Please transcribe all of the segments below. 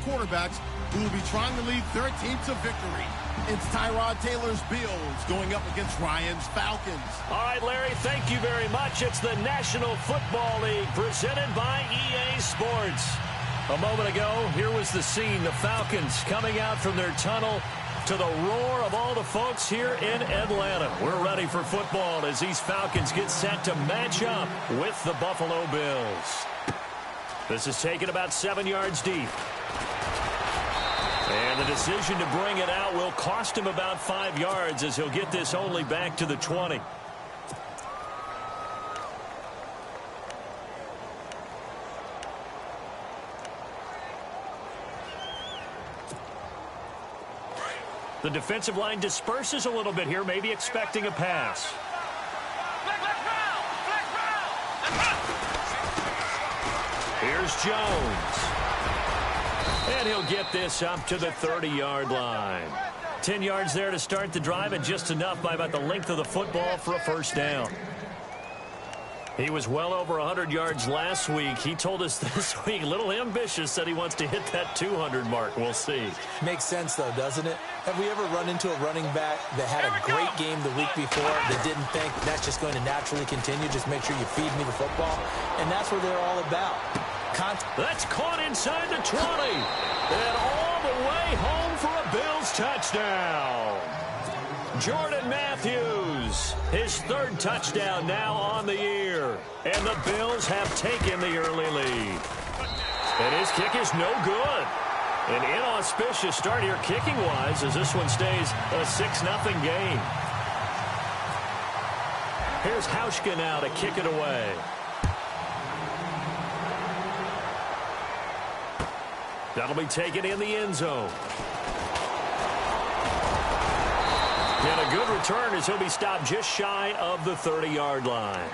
quarterbacks who will be trying to lead their team to victory. It's Tyrod Taylor's Bills going up against Ryan's Falcons. All right, Larry, thank you very much. It's the National Football League presented by EA Sports. A moment ago, here was the scene. The Falcons coming out from their tunnel to the roar of all the folks here in Atlanta. We're ready for football as these Falcons get set to match up with the Buffalo Bills. This is taken about 7 yards deep. And the decision to bring it out will cost him about 5 yards as he'll get this only back to the 20. The defensive line disperses a little bit here, maybe expecting a pass. Here's Jones. And he'll get this up to the 30-yard line. 10 yards there to start the drive, and just enough by about the length of the football for a first down. He was well over 100 yards last week. He told us this week, a little ambitious, said he wants to hit that 200 mark. We'll see. Makes sense, though, doesn't it? Have we ever run into a running back that had a great game the week before that didn't think that's just going to naturally continue? Just make sure you feed me the football. And that's what they're all about. That's caught inside the 20. And all the way home for a Bills touchdown. Jordan Matthews, his third touchdown now on the year. And the Bills have taken the early lead. And his kick is no good. An inauspicious start here kicking-wise as this one stays a 6-0 game. Here's Hauschka now to kick it away. That'll be taken in the end zone. And a good return as he'll be stopped just shy of the 30-yard line.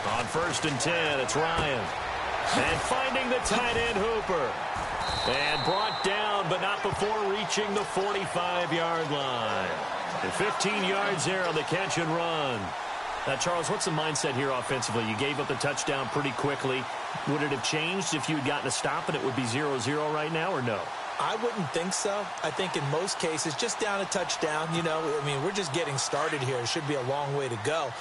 On 1st and 10, it's Ryan. And finding the tight end Hooper. And brought down, but not before reaching the 45-yard line. And 15 yards there on the catch and run. Now, Charles, what's the mindset here offensively? You gave up the touchdown pretty quickly. Would it have changed if you had gotten a stop and it would be 0-0 right now, or no? I wouldn't think so. I think in most cases, just down a touchdown, you know, I mean, we're just getting started here. It should be a long way to go.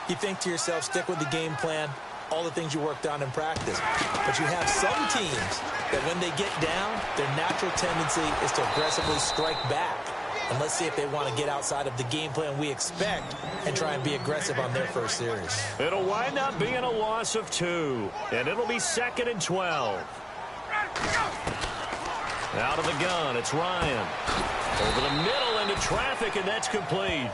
You think to yourself, stick with the game plan, all the things you worked on in practice. But you have some teams that when they get down, their natural tendency is to aggressively strike back. And let's see if they want to get outside of the game plan we expect and try and be aggressive on their first series. It'll wind up being a loss of 2. And it'll be 2nd and 12. Out of the gun, it's Ryan. Over the middle into traffic, and that's complete.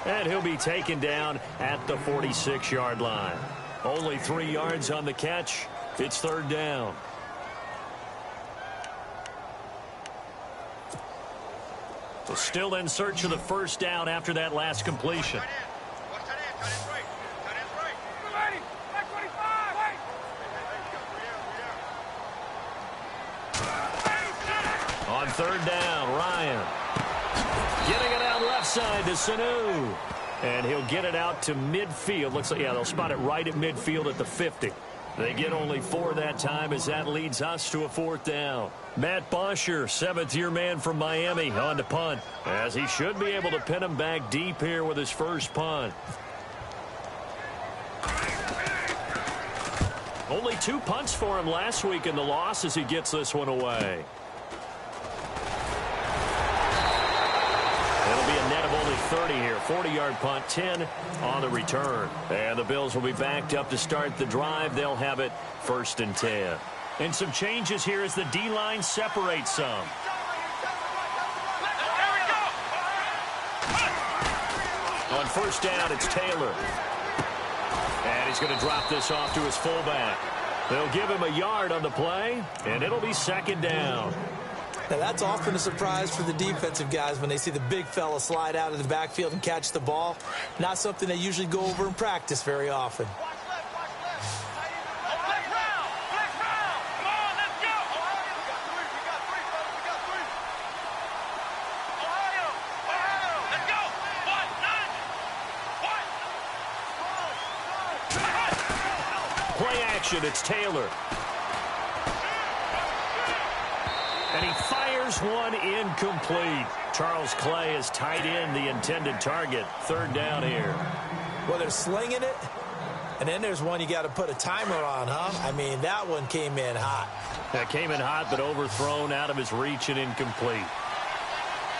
And he'll be taken down at the 46-yard line. Only 3 yards on the catch. It's 3rd down. So still in search of the first down after that last completion. On 3rd down, Ryan. Getting it out left side to Sanu. And he'll get it out to midfield. Looks like, yeah, they'll spot it right at midfield at the 50. They get only 4 that time as that leads us to a 4th down. Matt Bosher, 7th-year man from Miami, on to punt, as he should be able to pin him back deep here with his first punt. Only 2 punts for him last week in the loss as he gets this one away. It'll be a net of only 30 here. 40-yard punt, 10 on the return. And the Bills will be backed up to start the drive. They'll have it 1st and 10. And some changes here as the D-line separates some. On 1st down, it's Taylor. And he's going to drop this off to his fullback. They'll give him a yard on the play, and it'll be 2nd down. Now, that's often a surprise for the defensive guys when they see the big fella slide out of the backfield and catch the ball. Not something they usually go over in practice very often. Play action, it's Taylor. And he fires one incomplete. Charles Clay has tied in the intended target. Third down here. Well, they're slinging it, and then there's one you got to put a timer on, huh? I mean, that one came in hot. That came in hot, but overthrown, out of his reach and incomplete.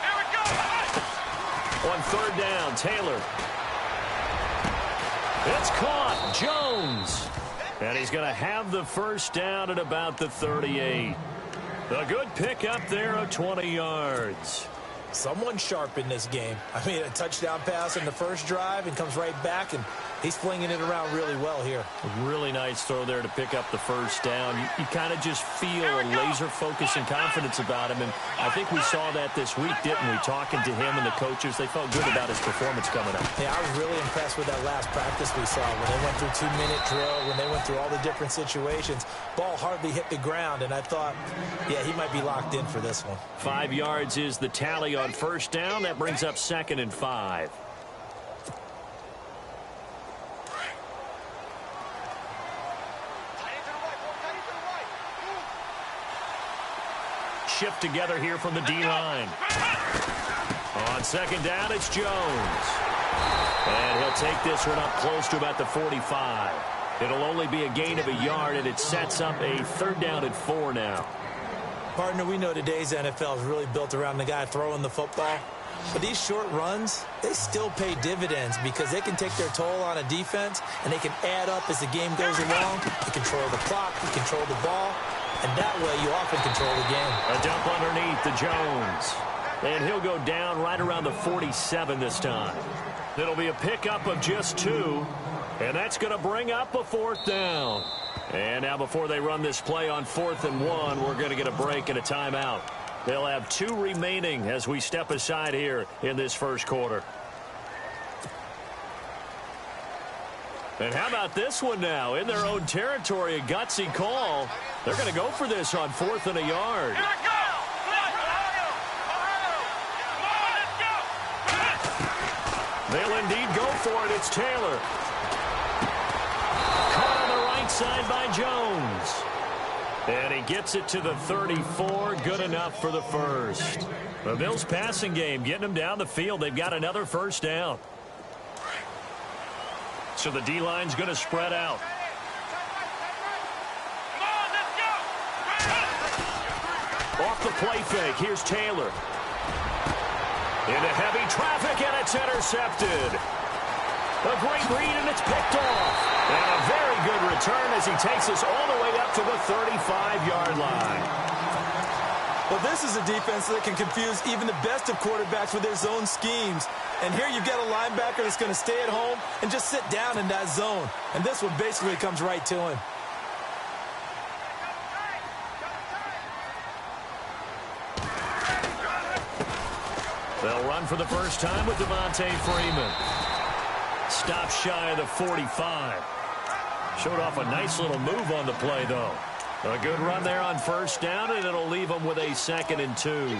Here we go! On third down, Taylor. It's caught. Jones. And he's going to have the first down at about the 38. A good pickup there of 20 yards. Someone sharp in this game. I mean, a touchdown pass in the first drive and comes right back, and he's flinging it around really well here. A really nice throw there to pick up the first down. You kind of just feel a laser focus and confidence about him, and I think we saw that this week, didn't we? Talking to him and the coaches, they felt good about his performance coming up. Yeah, I was really impressed with that last practice we saw when they went through 2-minute drill, when they went through all the different situations. Ball hardly hit the ground, and I thought, yeah, he might be locked in for this one. 5 yards is the tally on first down. That brings up 2nd and 5. Shift together here from the D-line. On second down, it's Jones. And he'll take this one up close to about the 45. It'll only be a gain of a yard, and it sets up a 3rd down and 4 now. Partner, we know today's NFL is really built around the guy throwing the football. But these short runs, they still pay dividends because they can take their toll on a defense, and they can add up as the game goes along. You control the clock, you control the ball, and that way you often control the game. A dump underneath to Jones. And he'll go down right around the 47 this time. It'll be a pickup of just 2, and that's going to bring up a 4th down. And now before they run this play on 4th and 1, we're going to get a break and a timeout. They'll have 2 remaining as we step aside here in this first quarter. And how about this one now? In their own territory, a gutsy call. They're going to go for this on 4th and a yard. They'll indeed go for it. It's Taylor. Caught on the right side by Jones. And he gets it to the 34. Good enough for the first. The Bills' passing game getting them down the field. They've got another first down. So the D-line's going to spread out. Off the play fake. Here's Taylor. Into heavy traffic, and it's intercepted. A great read, and it's picked off. And a very good return as he takes us all the way up to the 35-yard line. Well, this is a defense that can confuse even the best of quarterbacks with their zone schemes. And here you've got a linebacker that's going to stay at home and just sit down in that zone. And this one basically comes right to him. They'll run for the first time with Devontae Freeman. Stop shy of the 45. Showed off a nice little move on the play, though. A good run there on first down, and it'll leave them with a 2nd and 2.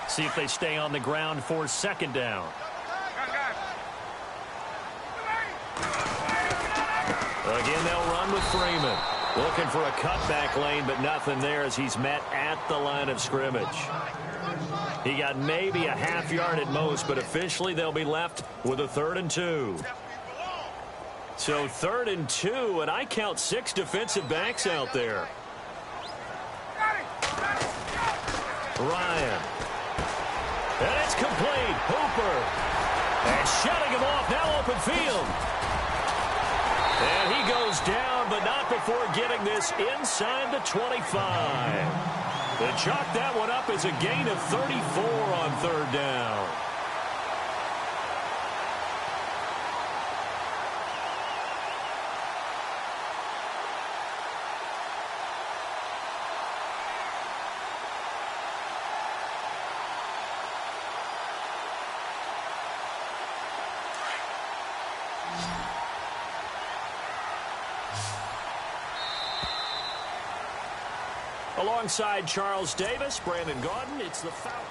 See if they stay on the ground for 2nd down. Again, they'll run with Freeman. Looking for a cutback lane, but nothing there as he's met at the line of scrimmage. He got maybe a half yard at most, but officially they'll be left with a 3rd and 2. So 3rd and 2, and I count 6 defensive backs out there. Ryan. And it's complete. Hooper. And shutting him off, now open field. And he goes down, but not before getting this inside the 25. They chalk that one up as a gain of 34 on 3rd down. Alongside Charles Davis, Brandon Gaudin, it's the Falcons.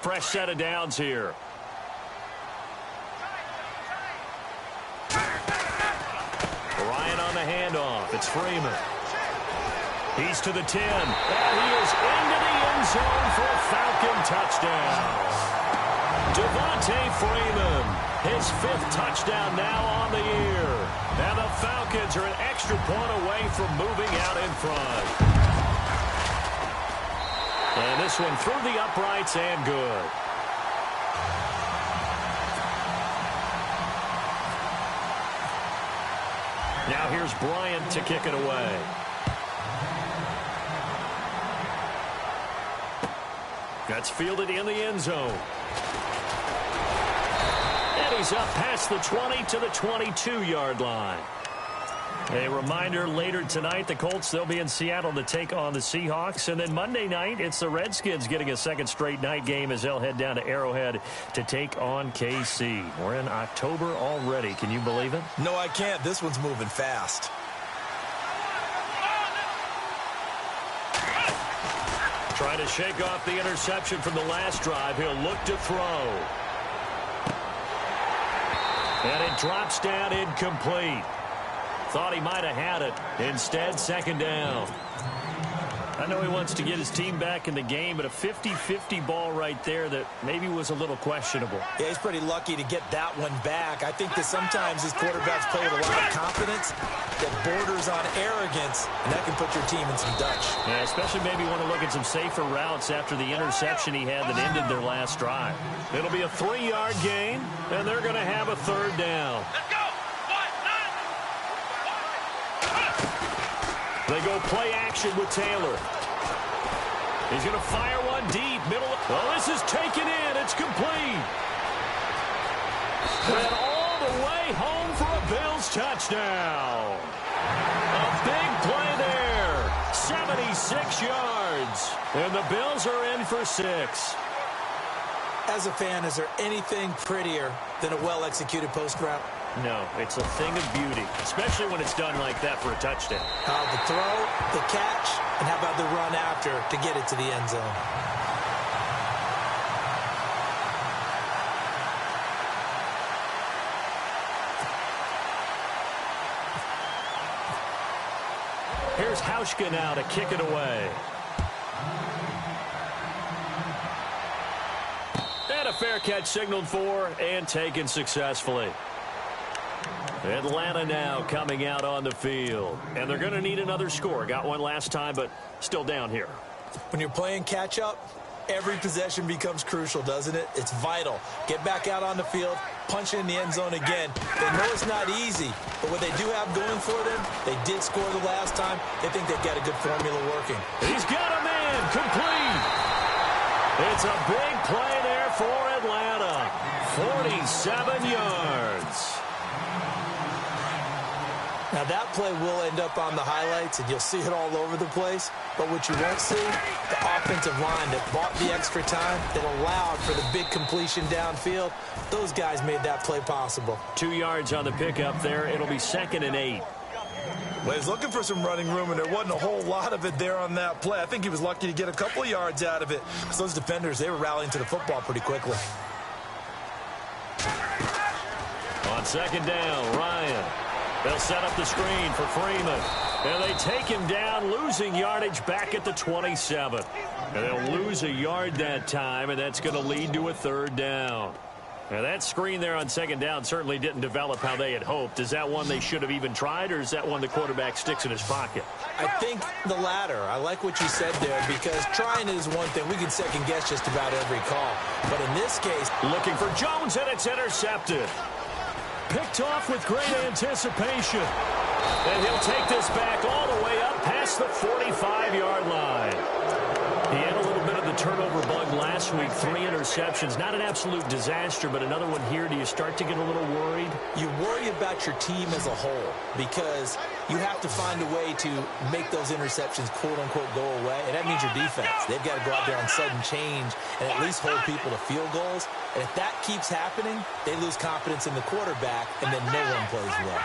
Fresh set of downs here. Ryan on the handoff. It's Freeman. He's to the 10. And he is into the end zone for a Falcon touchdown. Devontae Freeman, his 5th touchdown now on the year. And the Falcons are an extra point away from moving out in front. And this one through the uprights and good. Now here's Bryant to kick it away. That's fielded in the end zone. And he's up past the 20 to the 22-yard line. A reminder, later tonight, the Colts, they'll be in Seattle to take on the Seahawks. And then Monday night, it's the Redskins getting a second straight night game as they'll head down to Arrowhead to take on KC. We're in October already. Can you believe it? No, I can't. This one's moving fast. Trying to shake off the interception from the last drive. He'll look to throw. And it drops down incomplete. Thought he might have had it. Instead, second down. I know he wants to get his team back in the game, but a 50-50 ball right there that maybe was a little questionable. Yeah, he's pretty lucky to get that one back. I think that sometimes his quarterbacks play with a lot of confidence that borders on arrogance, and that can put your team in some Dutch. Yeah, especially maybe want to look at some safer routes after the interception he had that ended their last drive. It'll be a 3-yard gain, and they're going to have a third down. Let's go! They go play action with Taylor. He's going to fire one deep. Middle. Oh, this is taken in. It's complete. And all the way home for a Bills touchdown. A big play there. 76 yards. And the Bills are in for 6. As a fan, is there anything prettier than a well-executed post route? No, it's a thing of beauty, especially when it's done like that for a touchdown. The throw, the catch, and how about the run after to get it to the end zone? Here's Hauschka now to kick it away. And a fair catch signaled for and taken successfully. Atlanta now coming out on the field. And they're going to need another score. Got one last time, but still down here. When you're playing catch-up, every possession becomes crucial, doesn't it? It's vital. Get back out on the field, punch in the end zone again. They know it's not easy, but what they do have going for them, they did score the last time. They think they've got a good formula working. He's got a man complete. It's a big play there for Atlanta. 47 yards. Now, that play will end up on the highlights, and you'll see it all over the place. But what you won't see, the offensive line that bought the extra time, that allowed for the big completion downfield, those guys made that play possible. 2 yards on the pickup there. It'll be 2nd and 8. Well, he's looking for some running room, and there wasn't a whole lot of it there on that play. I think he was lucky to get a couple of yards out of it. Because those defenders, they were rallying to the football pretty quickly. On 2nd down, Ryan. They'll set up the screen for Freeman. And they take him down, losing yardage back at the 27. And they'll lose a yard that time, and that's going to lead to a 3rd down. Now, that screen there on 2nd down certainly didn't develop how they had hoped. Is that one they should have even tried, or is that one the quarterback sticks in his pocket? I think the latter. I like what you said there, because trying it is one thing. We can second-guess just about every call. But in this case, looking for Jones, and it's intercepted. Picked off with great anticipation. And he'll take this back all the way up past the 45-yard line. He had a little bit of the turnover bug last week. 3 interceptions. Not an absolute disaster, but another one here. Do you start to get a little worried? You worry about your team as a whole, because you have to find a way to make those interceptions, quote-unquote, go away. And that means your defense. They've got to go out there on sudden change and at least hold people to field goals. And if that keeps happening, they lose confidence in the quarterback, and then no one plays well.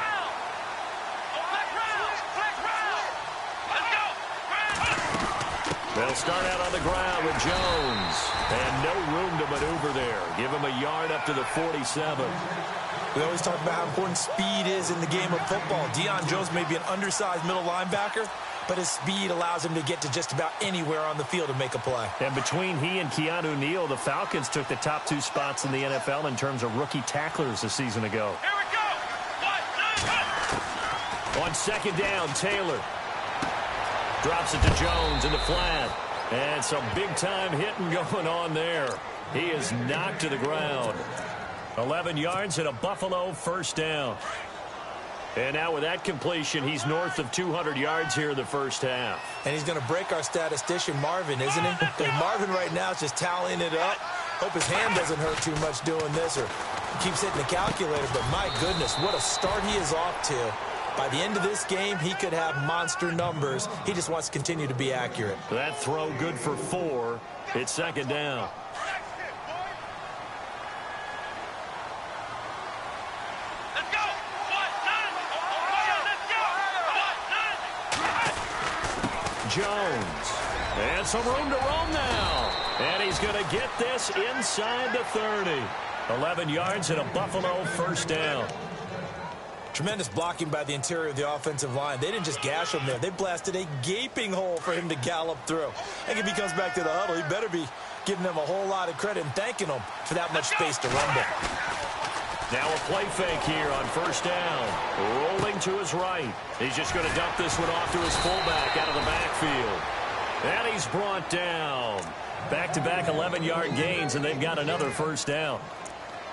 They'll start out on the ground with Jones. And no room to maneuver there. Give him a yard up to the 47. We always talk about how important speed is in the game of football. Deion Jones may be an undersized middle linebacker, but his speed allows him to get to just about anywhere on the field to make a play. And between he and Keanu Neal, the Falcons took the top 2 spots in the NFL in terms of rookie tacklers a season ago. Here we go. 1, 2, 1. On second down, Taylor drops it to Jones in the flat. And some big-time hitting going on there. He is knocked to the ground. 11 yards and a Buffalo first down. And now with that completion, he's north of 200 yards here in the first half. And he's going to break our statistician, Marvin, isn't he? Because Marvin right now is just tallying it up. Hope his hand doesn't hurt too much doing this or keeps hitting the calculator. But my goodness, what a start he is off to. By the end of this game, he could have monster numbers. He just wants to continue to be accurate. That throw good for 4. It's second down. Jones. And some room to roam now. And he's going to get this inside the 30. 11 yards and a Buffalo first down. Tremendous blocking by the interior of the offensive line. They didn't just gash him there. They blasted a gaping hole for him to gallop through. I think if he comes back to the huddle, he better be giving them a whole lot of credit and thanking them for that much space to rumble. Now a play fake here on first down. Rolling to his right. He's just going to dump this one off to his fullback out of the backfield. And he's brought down. Back-to-back 11-yard gains, and they've got another first down.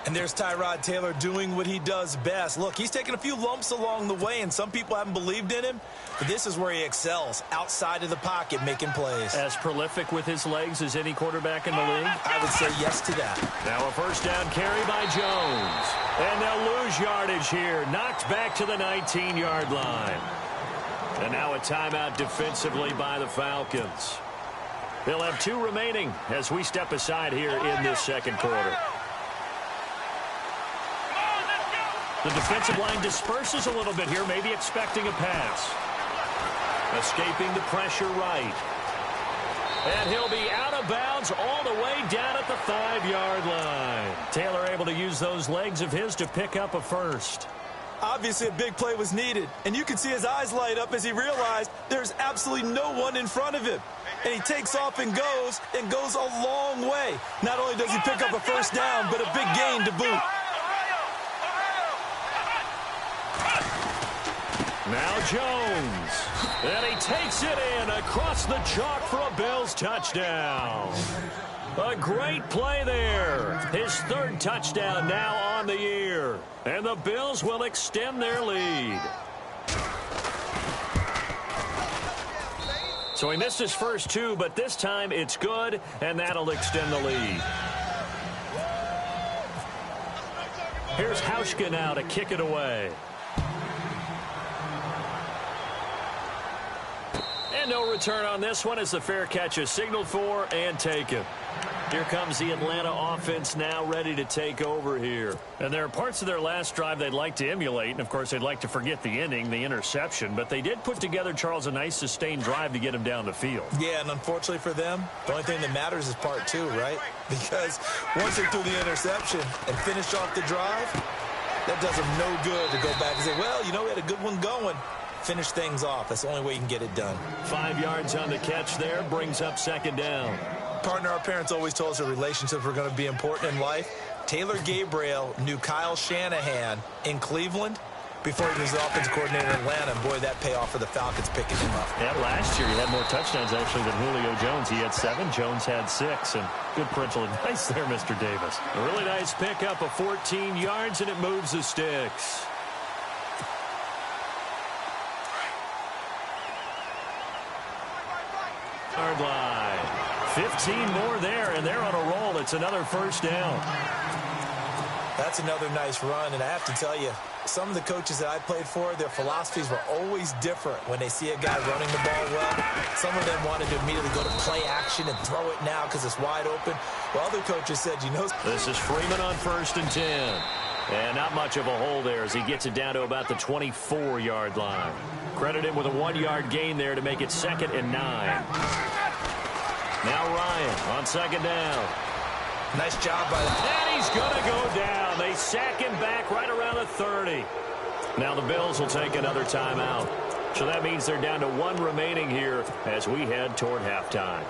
And there's Tyrod Taylor doing what he does best. Look, he's taken a few lumps along the way, and some people haven't believed in him. But this is where he excels, outside of the pocket, making plays. As prolific with his legs as any quarterback in the league? I would say yes to that. Now a first down carry by Jones. And they'll lose yardage here. Knocked back to the 19-yard line. And now a timeout defensively by the Falcons. They'll have 2 remaining as we step aside here in this second quarter. The defensive line disperses a little bit here, maybe expecting a pass. Escaping the pressure right. And he'll be out of bounds all the way down at the 5-yard line. Taylor able to use those legs of his to pick up a first. Obviously, a big play was needed, and you can see his eyes light up as he realized there's absolutely no one in front of him. And he takes off and goes a long way. Not only does he pick up a first down, but a big gain to boot. Now Jones. And he takes it in across the chalk for a Bills touchdown. A great play there. His 3rd touchdown now on the year. And the Bills will extend their lead. So he missed his first 2, but this time it's good, and that'll extend the lead. Here's Hauschka now to kick it away. And no return on this one as the fair catch is signaled for and taken. Here comes the Atlanta offense now ready to take over here. And there are parts of their last drive they'd like to emulate. And, of course, they'd like to forget the inning, the interception. But they did put together, Charles, a nice sustained drive to get him down the field. Yeah, and unfortunately for them, the only thing that matters is part 2, right? Because once they threw the interception and finished off the drive, that does them no good to go back and say, well, you know, we had a good one going. Finish things off. That's the only way you can get it done. 5 yards on the catch there, brings up second down. Partner, our parents always told us that relationships were going to be important in life. Taylor Gabriel knew Kyle Shanahan in Cleveland before he was the offensive coordinator in Atlanta. And boy, that payoff for the Falcons picking him up. Yeah, last year he had more touchdowns, actually, than Julio Jones. He had 7. Jones had 6. And good parental advice there, Mr. Davis. A really nice pickup of 14 yards, and it moves the sticks. Yard line. 15 more there, and they're on a roll. It's another first down. That's another nice run, and I have to tell you, some of the coaches that I played for, their philosophies were always different when they see a guy running the ball well. Some of them wanted to immediately go to play action and throw it now because it's wide open. While other coaches said, you know. This is Freeman on 1st and 10. And not much of a hole there as he gets it down to about the 24-yard line. Credit him with a 1-yard gain there to make it 2nd and 9. Now Ryan on 2nd down. Nice job by them. And he's going to go down. They sack him back right around the 30. Now the Bills will take another timeout. So that means they're down to one remaining here as we head toward halftime.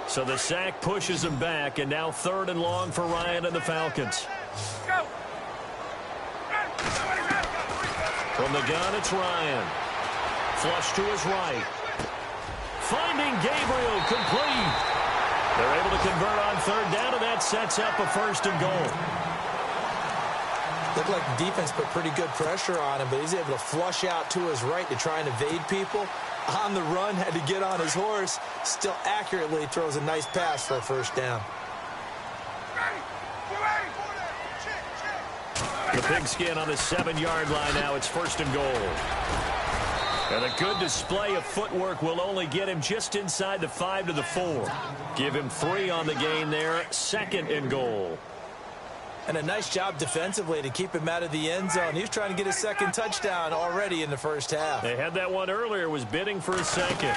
So the sack pushes him back, and now 3rd and long for Ryan and the Falcons. From the gun, it's Ryan. Flush to his right. Finding Gabriel, complete. They're able to convert on 3rd down, and that sets up a 1st and goal. Looked like the defense put pretty good pressure on him, but he's able to flush out to his right to try and evade people. On the run, had to get on his horse. Still accurately throws a nice pass for a 1st down. The pigskin on the 7-yard line now. It's 1st and goal. And a good display of footwork will only get him just inside the 5 to the 4. Give him 3 on the gain there. 2nd and goal. And a nice job defensively to keep him out of the end zone. He was trying to get his 2nd touchdown already in the 1st half. They had that one earlier, was bidding for a 2nd.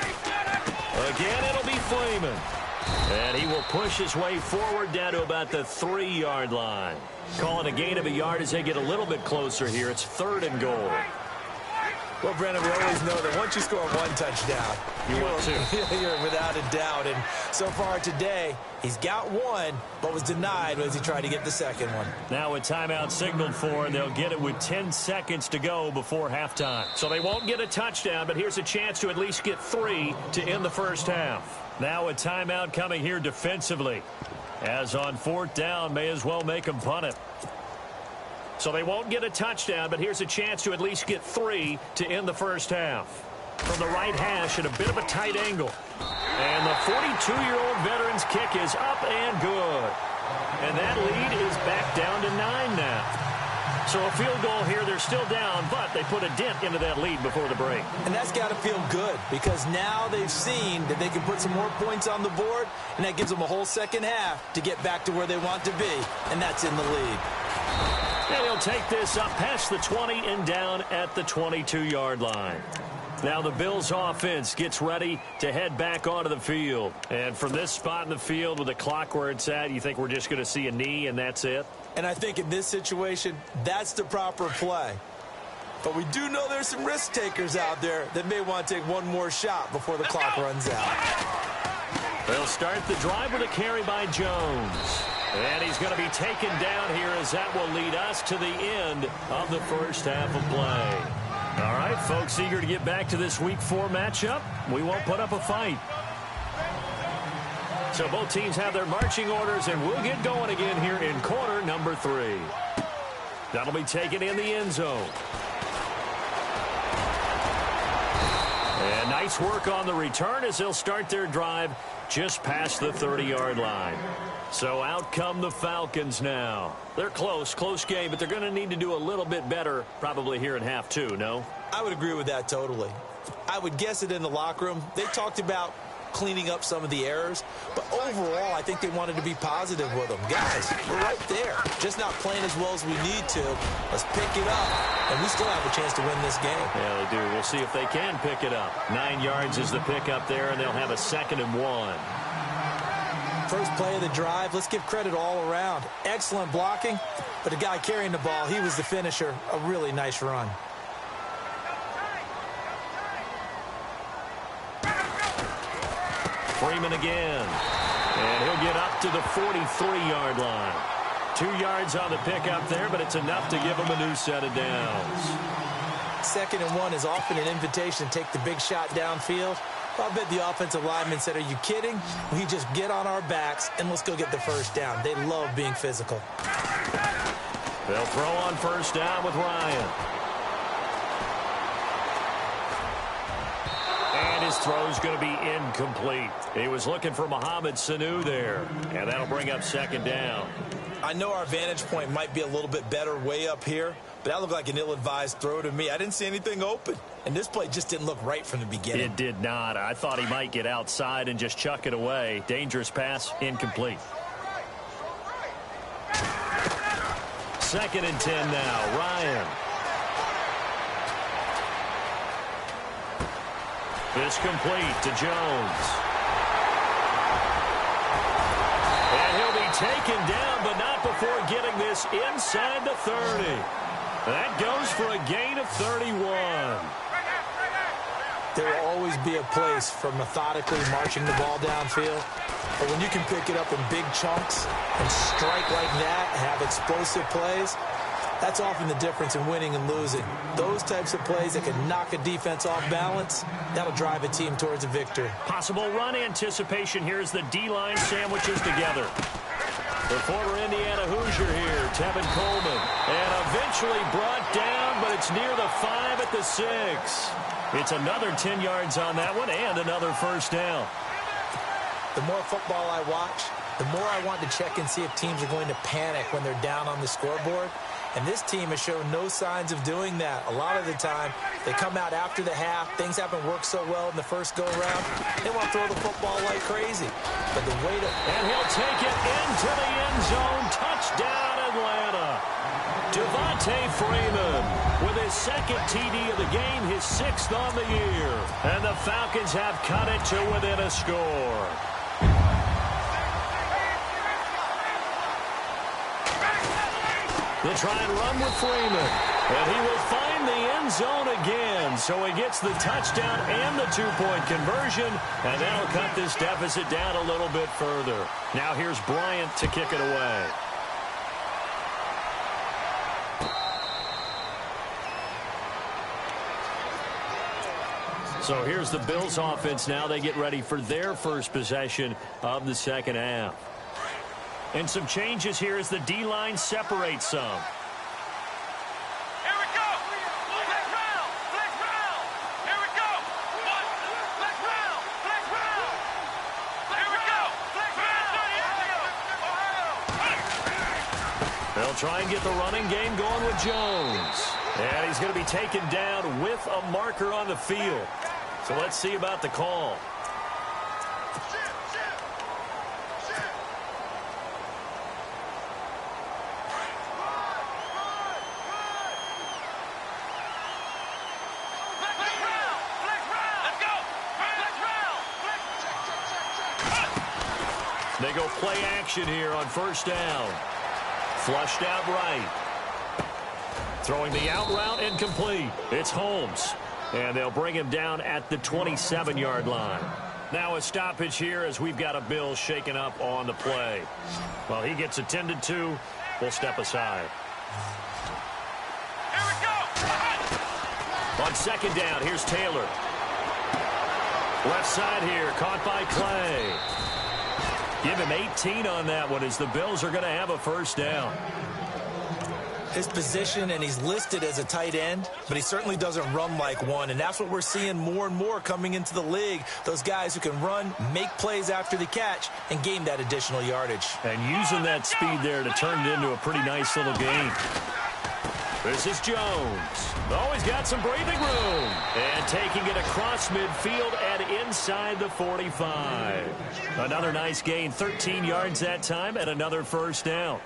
Again, it'll be Freeman. And he will push his way forward down to about the 3-yard line. Calling a gain of a yard as they get a little bit closer here. It's 3rd and goal. Well, Brennan, we always know that once you score 1 touchdown, you're without a doubt. And so far today, he's got 1, but was denied as he tried to get the 2nd one. Now a timeout signaled for, and they'll get it with 10 seconds to go before halftime. So they won't get a touchdown, but here's a chance to at least get 3 to end the 1st half. Now a timeout coming here defensively. As on 4th down, may as well make them punt it. So they won't get a touchdown, but here's a chance to at least get 3 to end the 1st half. From the right hash at a bit of a tight angle. And the 42-year-old veteran's kick is up and good. And that lead is back down to 9 now. So a field goal here, they're still down, but they put a dent into that lead before the break. And that's got to feel good because now they've seen that they can put some more points on the board, and that gives them a whole 2nd half to get back to where they want to be, and that's in the lead. And he'll take this up past the 20 and down at the 22-yard line. Now the Bills offense gets ready to head back onto the field. And from this spot in the field with the clock where it's at, you think we're just going to see a knee and that's it? And I think in this situation, that's the proper play. But we do know there's some risk takers out there that may want to take one more shot before the clock runs out. They'll start the drive with a carry by Jones. And he's going to be taken down here as that will lead us to the end of the 1st half of play. All right, folks, eager to get back to this Week 4 matchup. We won't put up a fight. So both teams have their marching orders, and we'll get going again here in quarter number 3. That'll be taken in the end zone. And nice work on the return as they'll start their drive just past the 30-yard line. So out come the Falcons now. They're close game, but they're going to need to do a little bit better probably here in half 2, no? I would agree with that totally. I would guess it in the locker room. They talked about cleaning up some of the errors, but overall I think they wanted to be positive with them. Guys, we're right there. Just not playing as well as we need to. Let's pick it up, and we still have a chance to win this game. Yeah, they do. We'll see if they can pick it up. 9 yards is the pickup there, and they'll have a 2nd and 1. First play of the drive, let's give credit all around. Excellent blocking, but the guy carrying the ball, he was the finisher. A really nice run. Freeman again. And he'll get up to the 43-yard line. 2 yards on the pickup there, but it's enough to give him a new set of downs. 2nd and 1 is often an invitation to take the big shot downfield. I bet the offensive lineman said, are you kidding? We just get on our backs and let's go get the 1st down. They love being physical. They'll throw on 1st down with Ryan. And his throw's going to be incomplete. He was looking for Mohamed Sanu there. And that'll bring up 2nd down. I know our vantage point might be a little bit better way up here, but that looked like an ill-advised throw to me. I didn't see anything open. And this play just didn't look right from the beginning. It did not. I thought he might get outside and just chuck it away. Dangerous pass, incomplete. 2nd and 10 now. Ryan. It's complete to Jones. And he'll be taken down, but not before getting this inside the 30. That goes for a gain of 31. There will always be a place for methodically marching the ball downfield. But when you can pick it up in big chunks and strike like that, have explosive plays, that's often the difference in winning and losing. Those types of plays that can knock a defense off balance, that'll drive a team towards a victory. Possible run anticipation here as the D-line sandwiches together. The former Indiana Hoosier here, Tevin Coleman. And eventually brought down, but it's near the 5 at the 6. It's another 10 yards on that one and another first down. The more football I watch, the more I want to check and see if teams are going to panic when they're down on the scoreboard. And this team has shown no signs of doing that. A lot of the time, they come out after the half. Things haven't worked so well in the first go-round. They want to throw the football like crazy. But the way to... And he'll take it into the end zone. Touchdown, Atlanta. Devontae Freeman with his second TD of the game, his 6th on the year. And the Falcons have cut it to within a score. They try and run with Freeman. And he will find the end zone again. So he gets the touchdown and the 2-point conversion. And that'll cut this deficit down a little bit further. Now here's Bryant to kick it away. So here's the Bills offense now. They get ready for their first possession of the second half. And some changes here as the D-line separates some. Here we go. Flex round. Flex round. Here we go. Flex round. Flex round. Here we go. Flex round. They'll try and get the running game going with Jones. And he's going to be taken down with a marker on the field. So let's see about the call. They go play action here on first down. Flushed out right. Throwing the out route incomplete. It's Holmes. And they'll bring him down at the 27-yard line. Now a stoppage here as we've got a Bill shaken up on the play. Well, he gets attended to. We'll step aside. Here we go. On second down, here's Taylor. Left side here, caught by Clay. Give him 18 on that one as the Bills are going to have a first down. His position, and he's listed as a tight end, but he certainly doesn't run like one, and that's what we're seeing more and more coming into the league. Those guys who can run, make plays after the catch, and gain that additional yardage. And using that speed there to turn it into a pretty nice little game. This is Jones. Always got some breathing room. And taking it across midfield and inside the 45. Another nice gain, 13 yards that time, and another first down.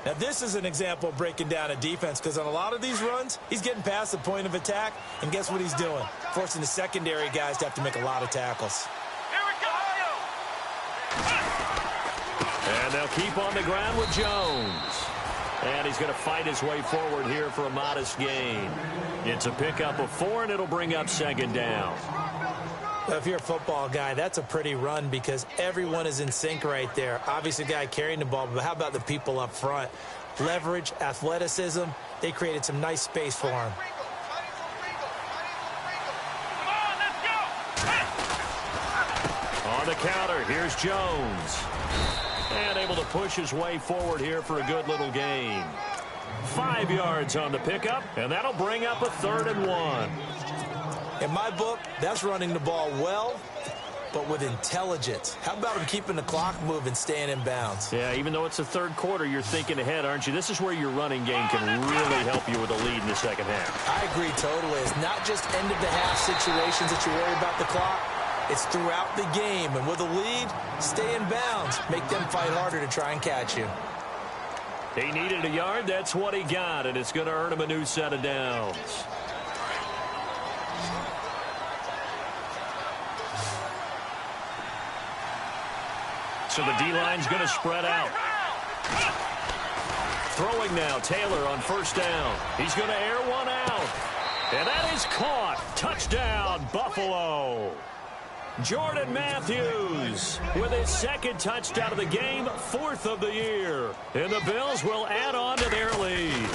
Now, this is an example of breaking down a defense, because on a lot of these runs, he's getting past the point of attack, and guess what he's doing? Forcing the secondary guys to have to make a lot of tackles. Here we go. And they'll keep on the ground with Jones. And he's going to fight his way forward here for a modest gain. It's a pickup of 4, and it'll bring up second down. Well, if you're a football guy, that's a pretty run because everyone is in sync right there. Obviously, the guy carrying the ball, but how about the people up front? Leverage, athleticism, they created some nice space for him. Come on, let's go. On the counter, here's Jones. And able to push his way forward here for a good little gain. 5 yards on the pickup, and that'll bring up a 3rd and 1. In my book, that's running the ball well, but with intelligence. How about him keeping the clock moving, staying in bounds? Yeah, even though it's the third quarter, you're thinking ahead, aren't you? This is where your running game can really help you with a lead in the second half. I agree totally. It's not just end-of-the-half situations that you worry about the clock. It's throughout the game. And with a lead, stay in bounds. Make them fight harder to try and catch you. He needed a yard. That's what he got, and it's going to earn him a new set of downs. So the D-line's going to spread out. Throwing now, Taylor on first down. He's going to air one out. And that is caught. Touchdown, Buffalo. Jordan Matthews with his second touchdown of the game, fourth of the year. And the Bills will add on to their lead.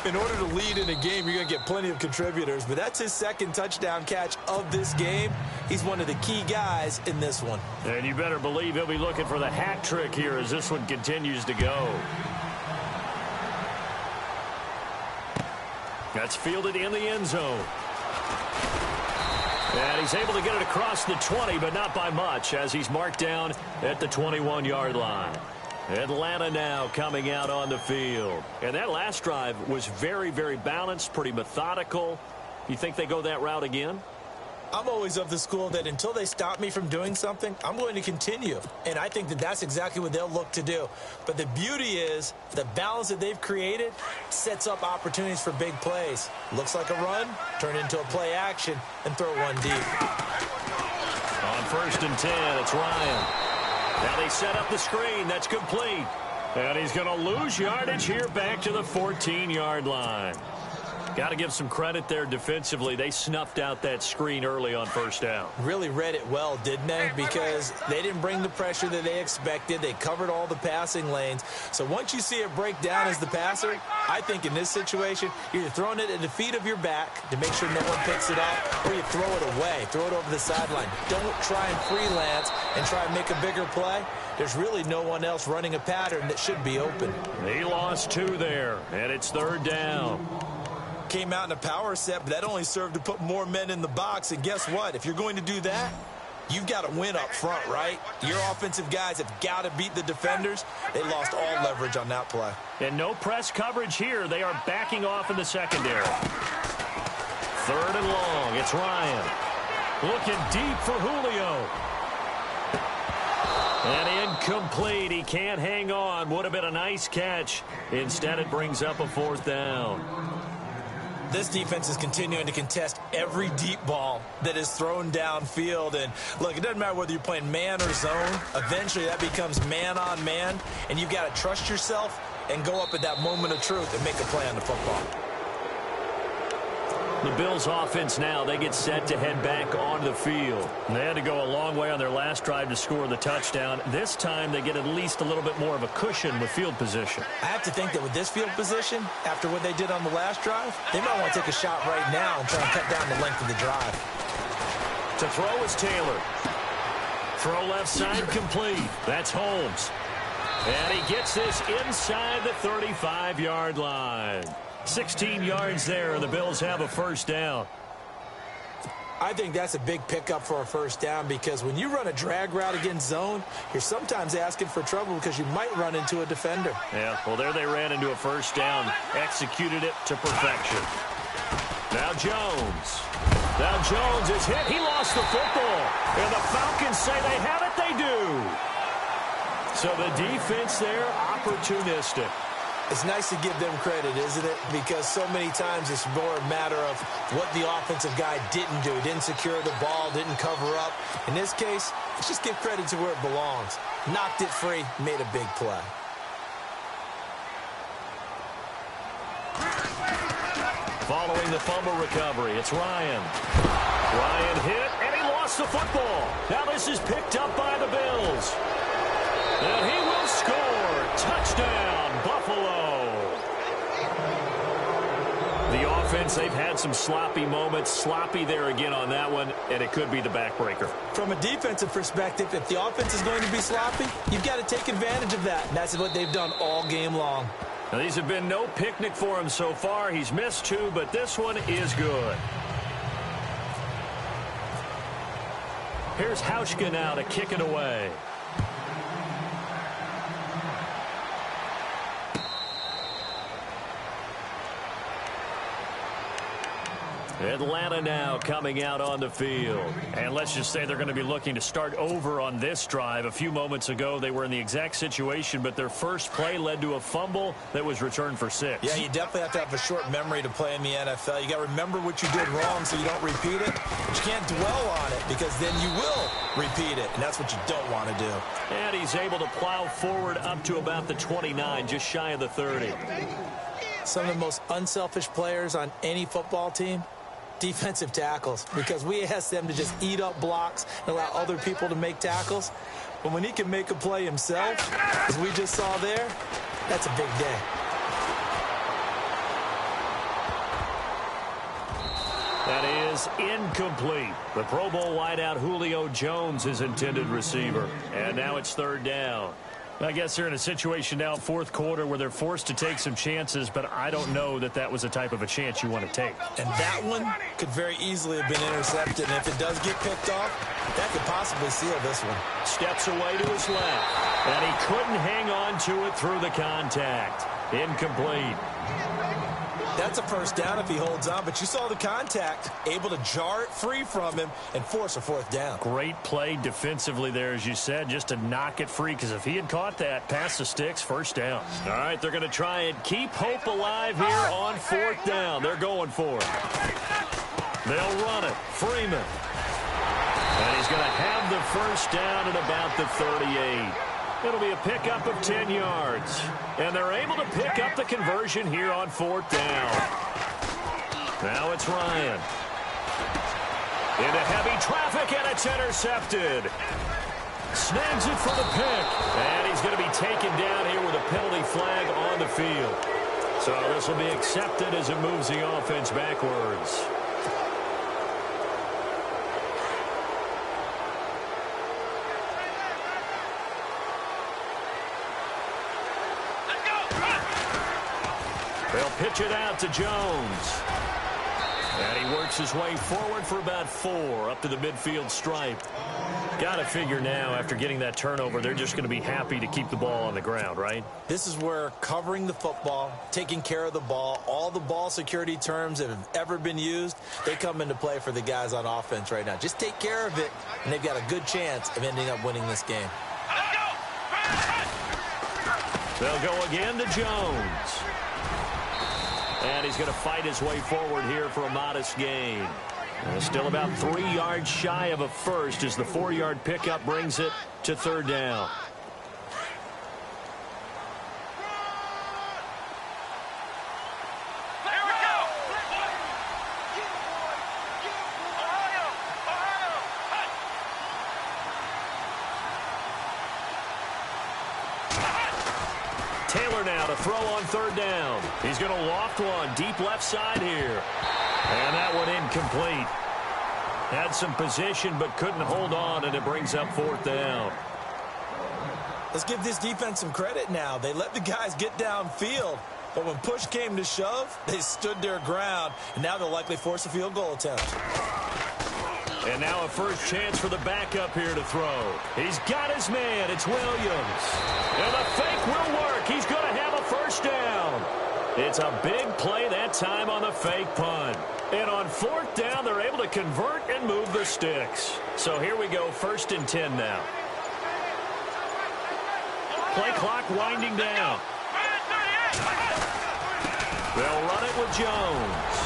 In order to lead in a game, you're going to get plenty of contributors, but that's his second touchdown catch of this game. He's one of the key guys in this one. And you better believe he'll be looking for the hat trick here as this one continues to go. That's fielded in the end zone. And he's able to get it across the 20, but not by much, as he's marked down at the 21-yard line. Atlanta now coming out on the field. And that last drive was very, very balanced, pretty methodical. You think they go that route again? I'm always of the school that until they stop me from doing something, I'm going to continue. And I think that that's exactly what they'll look to do. But the beauty is the balance that they've created sets up opportunities for big plays. Looks like a run, turn into a play action, and throw one deep. On 1st and 10, it's Ryan. Now they set up the screen. That's complete. And he's going to lose yardage here back to the 14-yard line. Got to give some credit there defensively. They snuffed out that screen early on first down. Really read it well, didn't they? Because they didn't bring the pressure that they expected. They covered all the passing lanes. So once you see it break down as the passer, I think in this situation, you're either throwing it at the feet of your back to make sure no one picks it up, or you throw it away, throw it over the sideline. Don't try and freelance and try and make a bigger play. There's really no one else running a pattern that should be open. He lost 2 there, and it's 3rd down. Came out in a power set, but that only served to put more men in the box. And guess what? If you're going to do that, you've got to win up front, right? Your offensive guys have got to beat the defenders. They lost all leverage on that play. And no press coverage here. They are backing off in the secondary. 3rd and long. It's Ryan. Looking deep for Julio. And incomplete. He can't hang on. Would have been a nice catch. Instead, it brings up a 4th down. This defense is continuing to contest every deep ball that is thrown downfield. And, look, it doesn't matter whether you're playing man or zone. Eventually, that becomes man-on-man, and you've got to trust yourself and go up at that moment of truth and make a play on the football. The Bills offense now, they get set to head back onto the field. They had to go a long way on their last drive to score the touchdown. This time they get at least a little bit more of a cushion with field position. I have to think that with this field position, after what they did on the last drive, they might want to take a shot right now and try and cut down the length of the drive. To throw is Taylor. Throw left side complete. That's Holmes. And he gets this inside the 35-yard line. 16 yards there, and the Bills have a 1st down. I think that's a big pickup for a 1st down, because when you run a drag route against zone, you're sometimes asking for trouble because you might run into a defender. Yeah, well, there they ran into a 1st down, executed it to perfection. Now Jones. Now Jones is hit. He lost the football. And the Falcons say they have it. They do. So the defense there, opportunistic. It's nice to give them credit, isn't it? Because so many times it's more a matter of what the offensive guy didn't do. Didn't secure the ball, didn't cover up. In this case, let's just give credit to where it belongs. Knocked it free, made a big play. Following the fumble recovery, it's Ryan. Ryan hit, and he lost the football. Now this is picked up by the Bills. And he will score. Touchdown, Buffalo. The offense, they've had some sloppy moments. Sloppy there again on that one, and it could be the backbreaker. From a defensive perspective, if the offense is going to be sloppy, you've got to take advantage of that. And that's what they've done all game long. Now, these have been no picnic for him so far. He's missed 2, but this one is good. Here's Hauschka now to kick it away. Atlanta now coming out on the field. And let's just say they're going to be looking to start over on this drive. A few moments ago, they were in the exact situation, but their first play led to a fumble that was returned for 6. Yeah, you definitely have to have a short memory to play in the NFL. You got to remember what you did wrong so you don't repeat it. But you can't dwell on it because then you will repeat it, and that's what you don't want to do. And he's able to plow forward up to about the 29, just shy of the 30. Some of the most unselfish players on any football team, defensive tackles, because we ask them to just eat up blocks and allow other people to make tackles. But when he can make a play himself, as we just saw there, that's a big day. That is incomplete. The Pro Bowl wideout Julio Jones is intended receiver. And now it's 3rd down. I guess they're in a situation now, 4th quarter, where they're forced to take some chances, but I don't know that that was the type of a chance you want to take. And that one could very easily have been intercepted, and if it does get picked off, that could possibly seal this one. Steps away to his left, and he couldn't hang on to it through the contact. Incomplete. That's a first down if he holds on, but you saw the contact, able to jar it free from him and force a 4th down. Great play defensively there, as you said, just to knock it free, because if he had caught that, past the sticks, 1st down. All right, they're going to try and keep hope alive here on 4th down. They're going for it. They'll run it. Freeman. And he's going to have the 1st down at about the 38. It'll be a pickup of 10 yards. And they're able to pick up the conversion here on 4th down. Now it's Ryan. Into heavy traffic, and it's intercepted. Snags it for the pick. And he's going to be taken down here with a penalty flag on the field. So this will be accepted as it moves the offense backwards. They'll pitch it out to Jones. And he works his way forward for about 4 up to the midfield stripe. Got to figure now, after getting that turnover, they're just going to be happy to keep the ball on the ground, right? This is where covering the football, taking care of the ball, all the ball security terms that have ever been used, they come into play for the guys on offense right now. Just take care of it, and they've got a good chance of ending up winning this game. They'll go again to Jones. And he's going to fight his way forward here for a modest gain. Still about 3 yards shy of a first as the 4-yard pickup brings it to 3rd down. Taylor now to throw on 3rd down. He's going to loft one deep left side here. And that one incomplete. Had some position but couldn't hold on, and it brings up 4th down. Let's give this defense some credit now. They let the guys get downfield, but when push came to shove, they stood their ground, and now they'll likely force a field goal attempt. And now a first chance for the backup here to throw. He's got his man. It's Williams. And the fake will work. He's going to have a 1st down. It's a big play that time on the fake punt. And on 4th down, they're able to convert and move the sticks. So here we go, 1st and 10 now. Play clock winding down. They'll run it with Jones.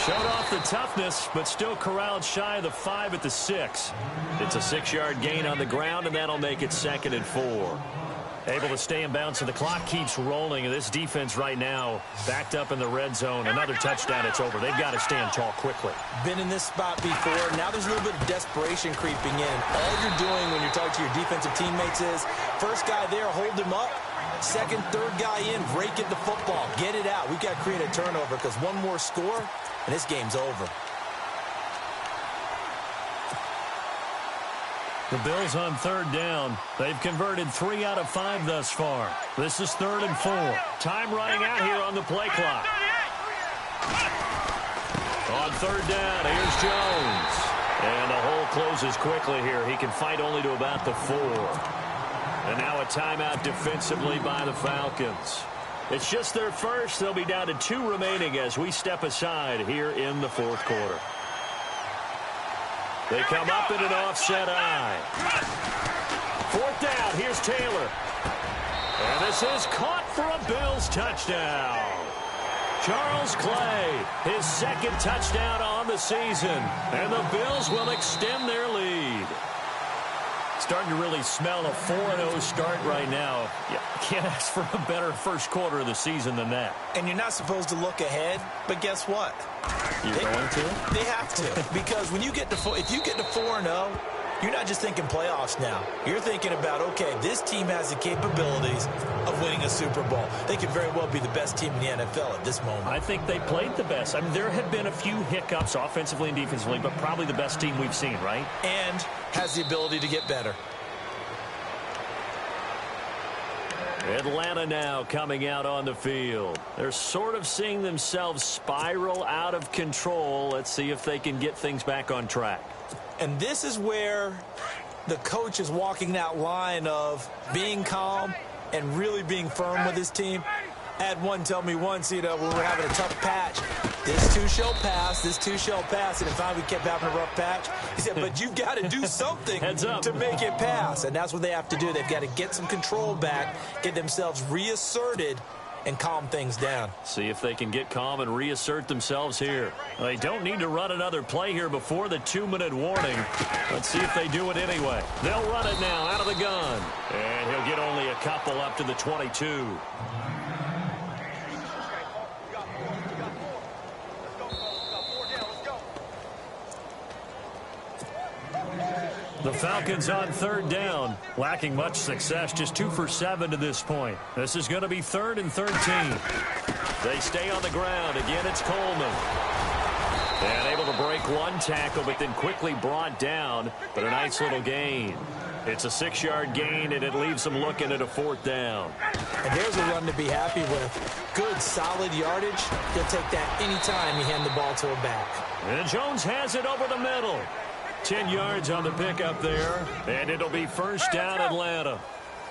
Showed off the toughness, but still corralled shy of the 5 at the 6. It's a 6-yard gain on the ground, and that'll make it 2nd and 4. Able to stay in bounds, and the clock keeps rolling. And this defense right now backed up in the red zone. Another touchdown, it's over. They've got to stand tall quickly. Been in this spot before. Now there's a little bit of desperation creeping in. All you're doing when you're talking to your defensive teammates is, first guy there, hold him up. Second, third guy in, break it the football. Get it out. We've got to create a turnover because one more score, and this game's over. The Bills on 3rd down. They've converted 3 out of 5 thus far. This is 3rd and 4. Time running out here on the play clock. On 3rd down, here's Jones. And the hole closes quickly here. He can fight only to about the 4. And now a timeout defensively by the Falcons. It's just their first. They'll be down to 2 remaining as we step aside here in the fourth quarter. They come up in an offset eye. 4th down. Here's Taylor. And this is caught for a Bills touchdown. Charles Clay, his 2nd touchdown on the season. And the Bills will extend their lead. Starting to really smell a 4-0 start right now. You can't ask for a better first quarter of the season than that. And you're not supposed to look ahead, but guess what? You're going to? They have to. Because when you get to if you get to 4-0, you're not just thinking playoffs now. You're thinking about, okay, this team has the capabilities of winning a Super Bowl. They could very well be the best team in the NFL at this moment. I think they played the best. I mean, there have been a few hiccups offensively and defensively, but probably the best team we've seen, right? And has the ability to get better. Atlanta now coming out on the field. They're sort of seeing themselves spiral out of control. Let's see if they can get things back on track. And this is where the coach is walking that line of being calm and really being firm with his team. I had one tell me once, when we were having a tough patch, this too shall pass, this too shall pass. And finally we kept having a rough patch. He said, but you've got to do something to make it pass. And that's what they have to do. They've got to get some control back, get themselves reasserted, and calm things down. See if they can get calm and reassert themselves here. They don't need to run another play here before the 2-minute warning. Let's see if they do it anyway. They'll run it now out of the gun. And he'll get only a couple up to the 22. The Falcons on 3rd down, lacking much success, just 2 for 7 to this point. This is going to be 3rd and 13. They stay on the ground. Again, it's Coleman. And able to break one tackle, but then quickly brought down, but a nice little gain. It's a 6-yard gain, and it leaves them looking at a 4th down. And there's a run to be happy with. Good, solid yardage. He'll take that anytime you hand the ball to a back. And Jones has it over the middle. 10 yards on the pickup there, and it'll be 1st down Atlanta.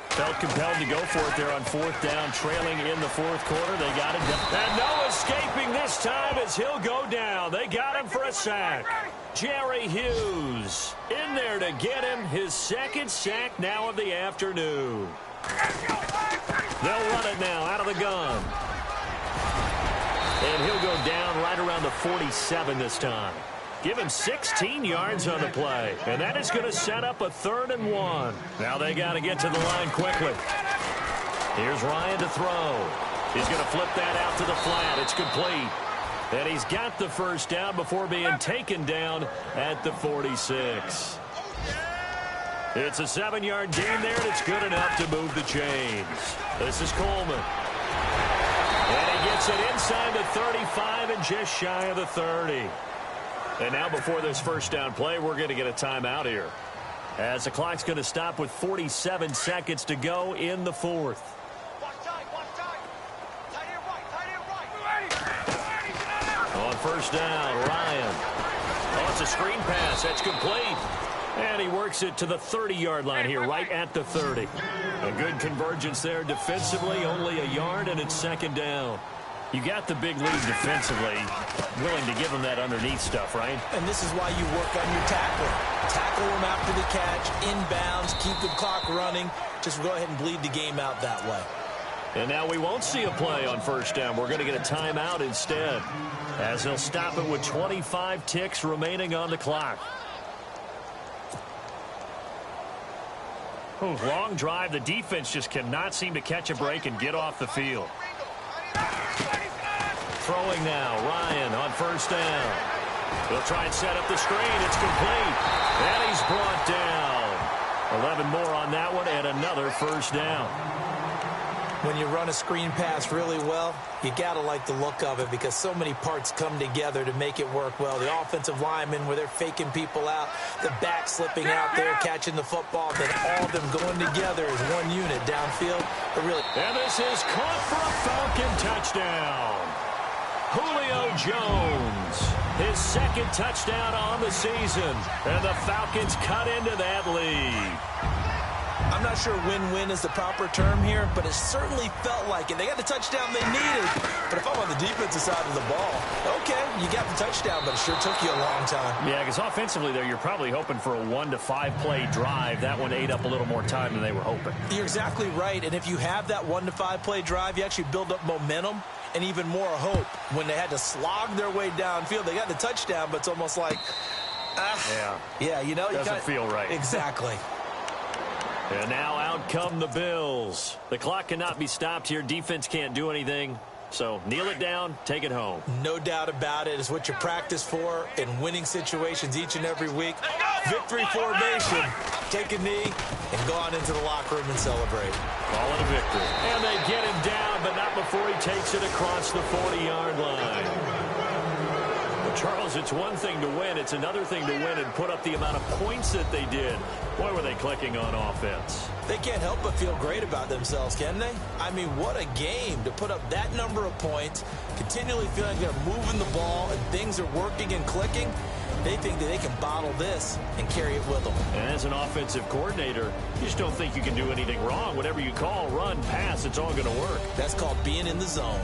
Felt compelled to go for it there on 4th down, trailing in the 4th quarter. They got it done. And no escaping this time as he'll go down. They got him for a sack. Jerry Hughes in there to get him his 2nd sack now of the afternoon. They'll run it now out of the gun. And he'll go down right around the 47 this time. Give him 16 yards on the play. And that is going to set up a 3rd and 1. Now they got to get to the line quickly. Here's Ryan to throw. He's going to flip that out to the flat. It's complete. And he's got the 1st down before being taken down at the 46. It's a 7-yard gain there, and it's good enough to move the chains. This is Coleman. And he gets it inside the 35 and just shy of the 30. And now before this 1st down play, we're going to get a timeout here, as the clock's going to stop with 47 seconds to go in the 4th. On 1st down, Ryan. Oh, it's a screen pass. That's complete. And he works it to the 30-yard line here, right at the 30. A good convergence there defensively, only a yard, and it's 2nd down. You got the big lead defensively, willing to give them that underneath stuff, right? And this is why you work on your tackle. Tackle them after the catch, inbounds, keep the clock running. Just go ahead and bleed the game out that way. And now we won't see a play on 1st down. We're going to get a timeout instead, as he'll stop it with 25 ticks remaining on the clock. Ooh, long drive. The defense just cannot seem to catch a break and get off the field. Throwing now, Ryan on 1st down. He'll try and set up the screen. It's complete. And he's brought down. 11 more on that one and another 1st down. When you run a screen pass really well, you got to like the look of it because so many parts come together to make it work well. The offensive linemen where they're faking people out, the back slipping out there, catching the football, then all of them going together as one unit downfield. And this is caught for a Falcon touchdown. Julio Jones, his 2nd touchdown on the season, and the Falcons cut into that lead. I'm not sure win-win is the proper term here, but it certainly felt like it. They got the touchdown they needed. But if I'm on the defensive side of the ball, okay, you got the touchdown, but it sure took you a long time. Yeah, because offensively there, you're probably hoping for a 1 to 5 play drive. That one ate up a little more time than they were hoping. You're exactly right. And if you have that 1 to 5 play drive, you actually build up momentum and even more hope. When they had to slog their way downfield, they got the touchdown, but it's almost like, yeah, you know, doesn't feel right. Exactly. And now out come the Bills. The clock cannot be stopped here. Defense can't do anything. So kneel it down, take it home. No doubt about it. It's what you practice for in winning situations each and every week. Victory formation. Take a knee and go on into the locker room and celebrate. Call it a victory. And they get him down, but not before he takes it across the 40-yard line. Charles, it's one thing to win. It's another thing to win and put up the amount of points that they did. Boy, were they clicking on offense. They can't help but feel great about themselves, can they? I mean, what a game to put up that number of points, continually feeling they're moving the ball and things are working and clicking. They think that they can bottle this and carry it with them. And as an offensive coordinator, you just don't think you can do anything wrong. Whatever you call, run, pass, it's all going to work. That's called being in the zone.